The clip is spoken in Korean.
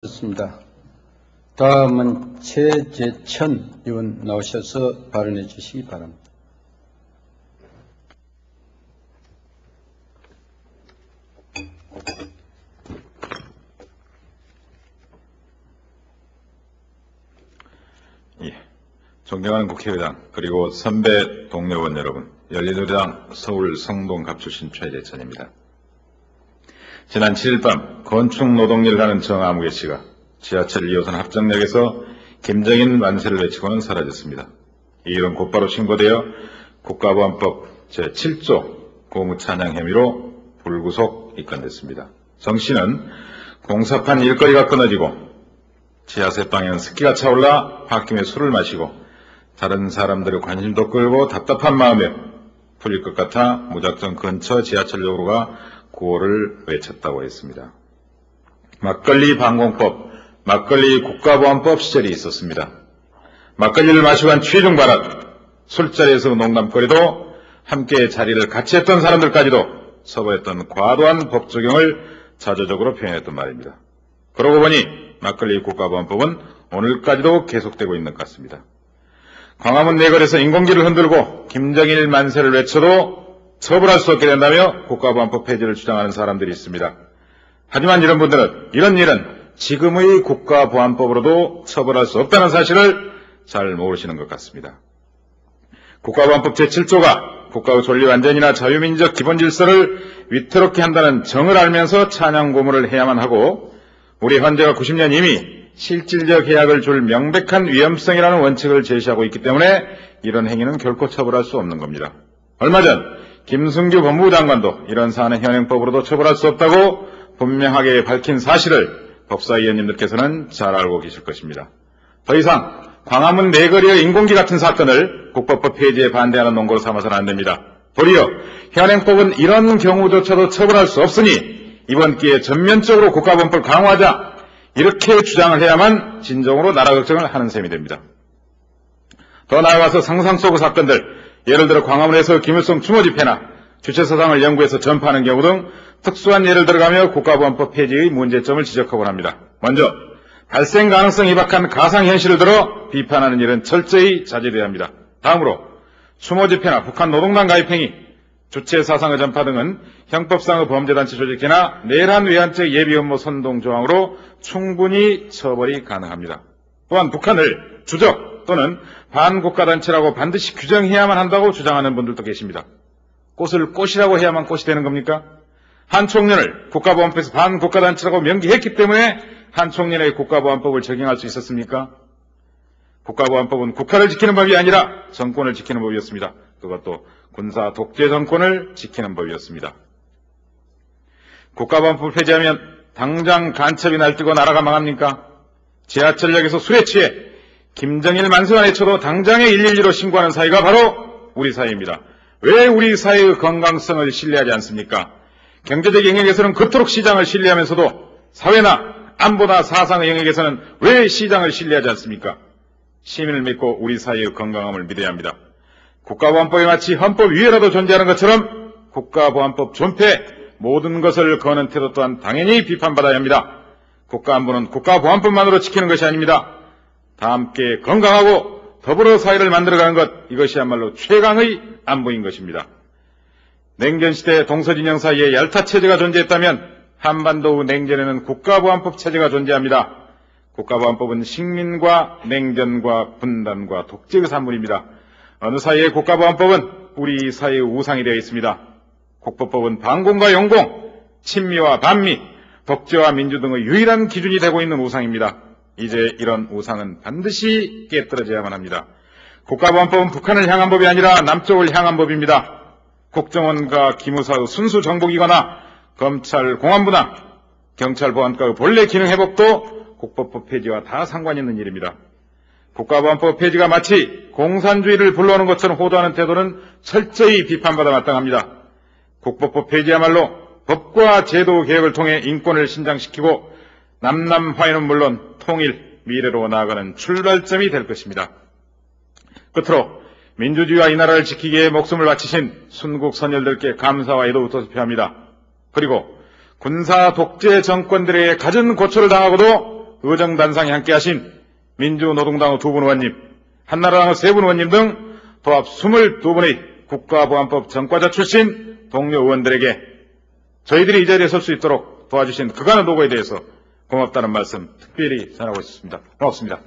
좋습니다. 다음은 최재천 의원 나오셔서 발언해 주시기 바랍니다. 존경하는 국회의장 그리고 선배 동료 의원 여러분, 열린우리당 서울 성동갑 출신 최재천입니다. 지난 7일 밤 건축노동일을 하는 정아무개 씨가 지하철 2호선 합정역에서 김정인 만세를 외치고는 사라졌습니다. 이 일은 곧바로 신고되어 국가보안법 제7조 공무찬양 혐의로 불구속 입건됐습니다. 정 씨는 공사판 일거리가 끊어지고 지하세 방향 습기가 차올라 홧김에 술을 마시고 다른 사람들의 관심도 끌고 답답한 마음에 풀릴 것 같아 무작정 근처 지하철역으로 가 구호를 외쳤다고 했습니다. 막걸리 방공법, 막걸리 국가보안법 시절이 있었습니다. 막걸리를 마시고 한 취중 발언, 술자리에서 농담거리도 함께 자리를 같이 했던 사람들까지도 서버했던 과도한 법 적용을 자조적으로 표현했던 말입니다. 그러고 보니 막걸리 국가보안법은 오늘까지도 계속되고 있는 것 같습니다. 광화문 내거리에서 인공기를 흔들고 김정일 만세를 외쳐도 처벌할 수 없게 된다며 국가보안법 폐지를 주장하는 사람들이 있습니다. 하지만 이런 분들은 이런 일은 지금의 국가보안법으로도 처벌할 수 없다는 사실을 잘 모르시는 것 같습니다. 국가보안법 제7조가 국가의 존리완전이나 자유민주적 기본질서를 위태롭게 한다는 정을 알면서 찬양 고문을 해야만 하고 우리 헌재가 90년 이미 실질적 해악을 줄 명백한 위험성이라는 원칙을 제시하고 있기 때문에 이런 행위는 결코 처벌할 수 없는 겁니다. 얼마 전 김승규 법무부 장관도 이런 사안은 현행법으로도 처벌할 수 없다고 분명하게 밝힌 사실을 법사위원님들께서는 잘 알고 계실 것입니다. 더 이상 광화문 내거리의 인공기 같은 사건을 국법법 폐지에 반대하는 논거로 삼아서는 안 됩니다. 도리어 현행법은 이런 경우조차도 처벌할 수 없으니 이번 기회에 전면적으로 국가보안법을 강화하자 이렇게 주장을 해야만 진정으로 나라 걱정을 하는 셈이 됩니다. 더 나아가서 상상 속의 사건들, 예를 들어 광화문에서 김일성 추모 집회나 주체사상을 연구해서 전파하는 경우 등 특수한 예를 들어가며 국가보안법 폐지의 문제점을 지적하곤 합니다. 먼저 발생 가능성이 희박한 가상현실을 들어 비판하는 일은 철저히 자제돼야 합니다. 다음으로 추모 집회나 북한 노동당 가입행위, 주체사상의 전파 등은 형법상의 범죄단체 조직이나 내란 외환적 예비 업무 선동 조항으로 충분히 처벌이 가능합니다. 또한 북한을 주적 또는 반국가단체라고 반드시 규정해야만 한다고 주장하는 분들도 계십니다. 꽃을 꽃이라고 해야만 꽃이 되는 겁니까? 한 총련을 국가보안법에서 반국가단체라고 명기했기 때문에 한 총련의 국가보안법을 적용할 수 있었습니까? 국가보안법은 국가를 지키는 법이 아니라 정권을 지키는 법이었습니다. 그것도 군사 독재 정권을 지키는 법이었습니다. 국가보안법을 폐지하면 당장 간첩이 날뛰고 나라가 망합니까? 지하철역에서 술에 취해 김정일 만세만 외쳐도 당장에 112로 신고하는 사회가 바로 우리 사회입니다. 왜 우리 사회의 건강성을 신뢰하지 않습니까? 경제적 영역에서는 그토록 시장을 신뢰하면서도 사회나 안보나 사상의 영역에서는 왜 시장을 신뢰하지 않습니까? 시민을 믿고 우리 사회의 건강함을 믿어야 합니다. 국가보안법이 마치 헌법 위에라도 존재하는 것처럼 국가보안법 존폐, 모든 것을 거는 태도 또한 당연히 비판받아야 합니다. 국가안보는 국가보안법만으로 지키는 것이 아닙니다. 다 함께 건강하고 더불어 사회를 만들어가는 것, 이것이야말로 최강의 안보인 것입니다. 냉전시대 동서진영 사이에 얄타체제가 존재했다면 한반도 냉전에는 국가보안법 체제가 존재합니다. 국가보안법은 식민과 냉전과 분단과 독재의 산물입니다. 어느 사회의 국가보안법은 우리 사회의 우상이 되어 있습니다. 국법법은 반공과 영공, 친미와 반미, 독재와 민주 등의 유일한 기준이 되고 있는 우상입니다. 이제 이런 우상은 반드시 깨뜨려져야만 합니다. 국가보안법은 북한을 향한 법이 아니라 남쪽을 향한 법입니다. 국정원과 기무사의 순수 정복이거나 검찰, 공안부나 경찰, 보안과의 본래 기능 회복도 국법법 폐지와 다 상관 있는 일입니다. 국가보안법 폐지가 마치 공산주의를 불러오는 것처럼 호도하는 태도는 철저히 비판받아 마땅합니다. 국법법 폐지야말로 법과 제도 개혁을 통해 인권을 신장시키고 남남 화해는 물론 통일, 미래로 나아가는 출발점이 될 것입니다. 끝으로 민주주의와 이 나라를 지키기 위해 목숨을 바치신 순국 선열들께 감사와 애도부터 표합니다. 그리고 군사 독재 정권들에게 갖은 고초를 당하고도 의정단상에 함께하신 민주노동당의 2분 의원님, 한나라당의 3분 의원님 등 도합 22분의 국가보안법 전과자 출신 동료 의원들에게 저희들이 이 자리에 설 수 있도록 도와주신 그간의 노고에 대해서 고맙다는 말씀 특별히 전하고 있습니다. 고맙습니다.